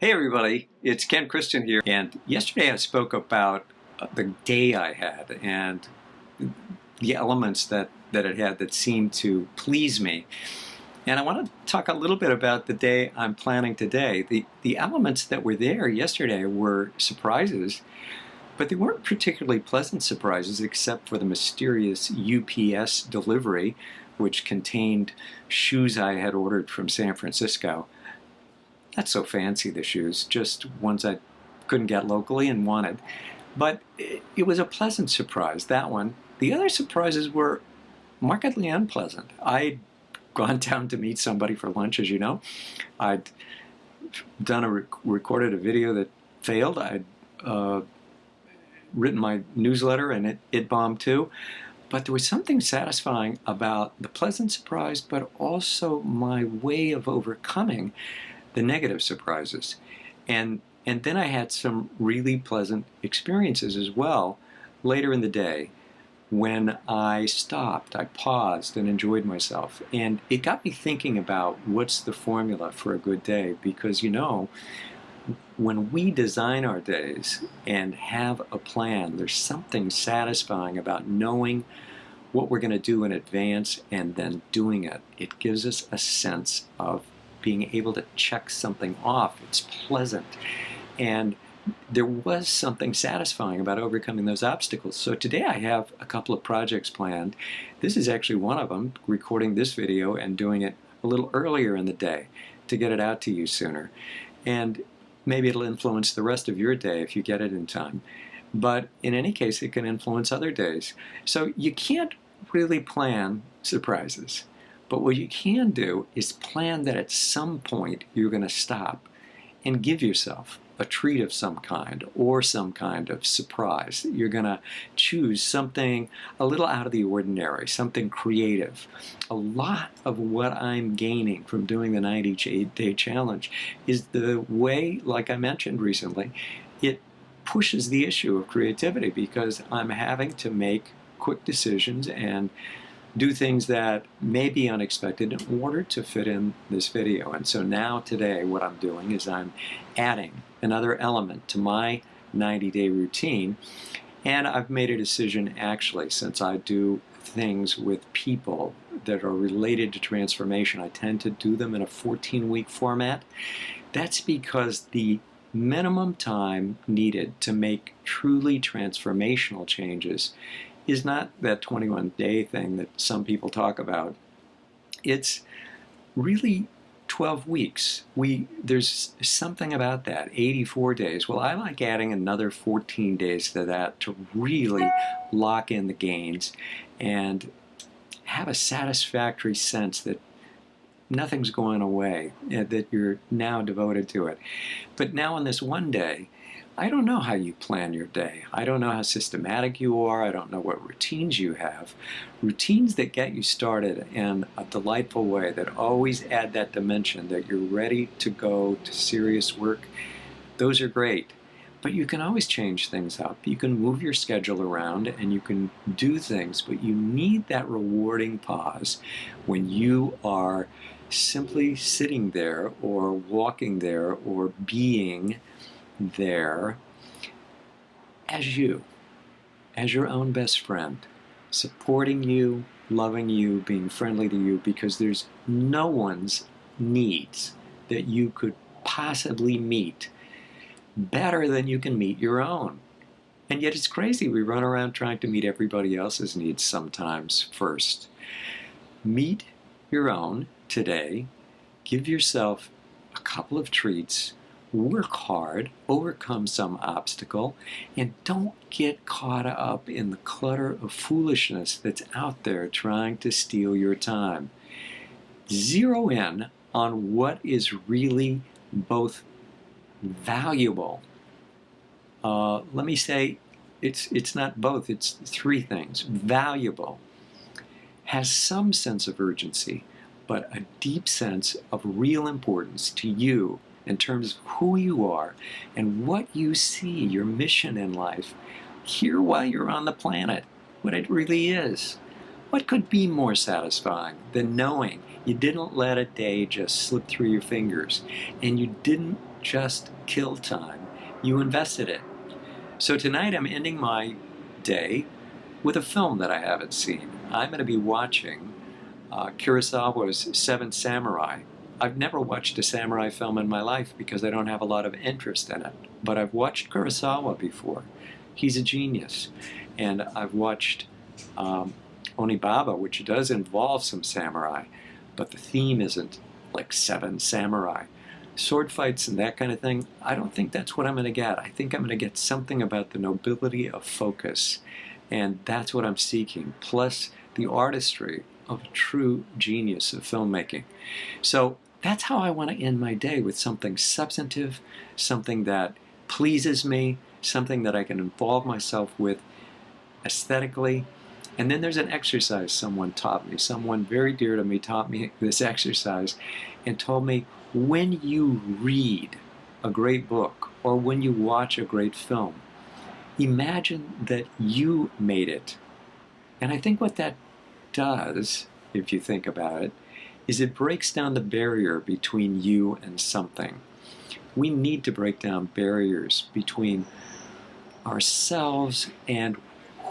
Hey everybody, it's Ken Christian here, and yesterday I spoke about the day I had and the elements that it had that seemed to please me. And I want to talk a little bit about the day I'm planning today. The elements that were there yesterday were surprises, but they weren't particularly pleasant surprises except for the mysterious UPS delivery, which contained shoes I had ordered from San Francisco. Not so fancy, the shoes, just ones I couldn't get locally and wanted. But it was a pleasant surprise, that one. The other surprises were markedly unpleasant. I'd gone down to meet somebody for lunch, as you know. I'd recorded a video that failed. I'd written my newsletter and it bombed too. But there was something satisfying about the pleasant surprise, but also my way of overcoming the negative surprises. And then I had some really pleasant experiences as well later in the day when I stopped, I paused and enjoyed myself. And it got me thinking about what's the formula for a good day, because when we design our days and have a plan, there's something satisfying about knowing what we're going to do in advance and then doing it. It gives us a sense of being able to check something off. It's pleasant. And there was something satisfying about overcoming those obstacles. So today I have a couple of projects planned. This is actually one of them, recording this video and doing it a little earlier in the day to get it out to you sooner. And maybe it'll influence the rest of your day if you get it in time. But in any case, it can influence other days. So you can't really plan surprises. But what you can do is plan that at some point you're going to stop and give yourself a treat of some kind or some kind of surprise. You're going to choose something a little out of the ordinary, something creative. A lot of what I'm gaining from doing the 90-day challenge is the way, like I mentioned recently, it pushes the issue of creativity, because I'm having to make quick decisions and do things that may be unexpected in order to fit in this video. And so now today what I'm doing is I'm adding another element to my 90-day routine. And I've made a decision, actually, since I do things with people that are related to transformation, I tend to do them in a 14-week format. That's because the minimum time needed to make truly transformational changes is not that 21-day thing that some people talk about. It's really 12 weeks. There's something about that, 84 days. Well, I like adding another 14 days to that to really lock in the gains and have a satisfactory sense that nothing's going away, that you're now devoted to it. But now on this one day, I don't know how you plan your day. I don't know how systematic you are. I don't know what routines you have. Routines that get you started in a delightful way, that always add that dimension that you're ready to go to serious work, those are great. But you can always change things up. You can move your schedule around and you can do things, but you need that rewarding pause when you are simply sitting there or walking there or being there as you, as your own best friend, supporting you, loving you, being friendly to you, because there's no one's needs that you could possibly meet better than you can meet your own. And yet it's crazy, we run around trying to meet everybody else's needs sometimes first. Meet your own today. Give yourself a couple of treats. Work hard, overcome some obstacle, and don't get caught up in the clutter of foolishness that's out there trying to steal your time. Zero in on what is really both valuable. Let me say, it's not both, it's three things. Valuable, has some sense of urgency, but a deep sense of real importance to you in terms of who you are and what you see, your mission in life, here while you're on the planet, what it really is. What could be more satisfying than knowing you didn't let a day just slip through your fingers and you didn't just kill time, you invested it? So tonight I'm ending my day with a film that I haven't seen. I'm going to be watching Kurosawa's Seven Samurai. I've never watched a samurai film in my life because I don't have a lot of interest in it. But I've watched Kurosawa before. He's a genius. And I've watched Onibaba, which does involve some samurai, but the theme isn't like Seven Samurai. Sword fights and that kind of thing, I don't think that's what I'm going to get. I think I'm going to get something about the nobility of focus. And that's what I'm seeking, plus the artistry of a true genius of filmmaking. So that's how I want to end my day, with something substantive, something that pleases me, something that I can involve myself with aesthetically. And then there's an exercise someone taught me. Someone very dear to me taught me this exercise and told me, when you read a great book or when you watch a great film, imagine that you made it. And I think what that does, if you think about it, is it breaks down the barrier between you and something. We need to break down barriers between ourselves and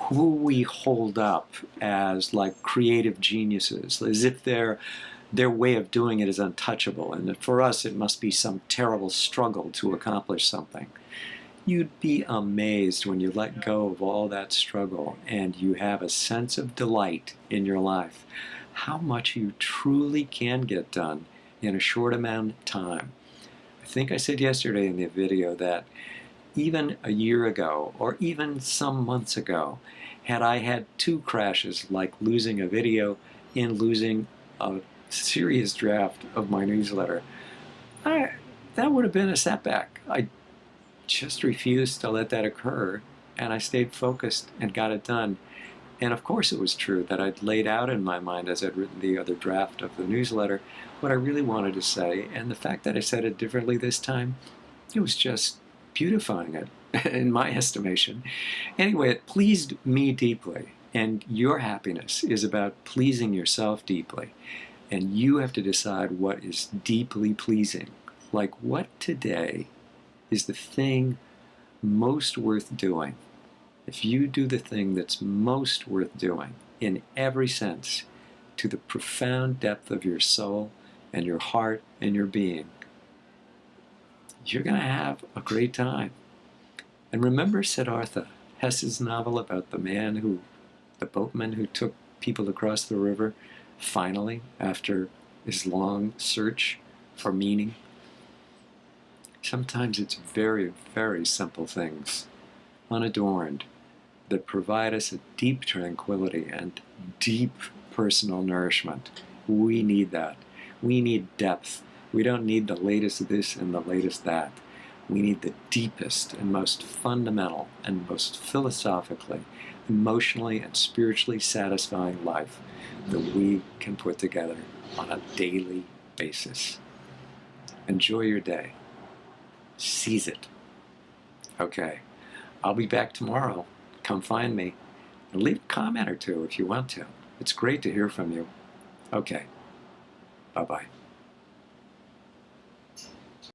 who we hold up as like creative geniuses, as if their way of doing it is untouchable, and that for us it must be some terrible struggle to accomplish something. You'd be amazed when you let go of all that struggle and you have a sense of delight in your life, how much you truly can get done in a short amount of time. I think I said yesterday in the video that even a year ago, or even some months ago, had I had two crashes, like losing a video and losing a serious draft of my newsletter, that would have been a setback. I just refused to let that occur, and I stayed focused and got it done. And of course it was true that I'd laid out in my mind, as I'd written the other draft of the newsletter, what I really wanted to say, and the fact that I said it differently this time, it was just beautifying it, in my estimation. Anyway, it pleased me deeply, and your happiness is about pleasing yourself deeply. And you have to decide what is deeply pleasing. Like, what today is the thing most worth doing? If you do the thing that's most worth doing, in every sense, to the profound depth of your soul and your heart and your being, you're going to have a great time. And remember Siddhartha, Hesse's novel about the boatman who took people across the river, finally, after his long search for meaning? Sometimes it's very, very simple things, unadorned, that provide us a deep tranquility and deep personal nourishment. We need that. We need depth. We don't need the latest this and the latest that. We need the deepest and most fundamental and most philosophically, emotionally and spiritually satisfying life that we can put together on a daily basis. Enjoy your day. Seize it. Okay, I'll be back tomorrow. Come find me and leave a comment or two if you want to. It's great to hear from you. Okay, bye-bye.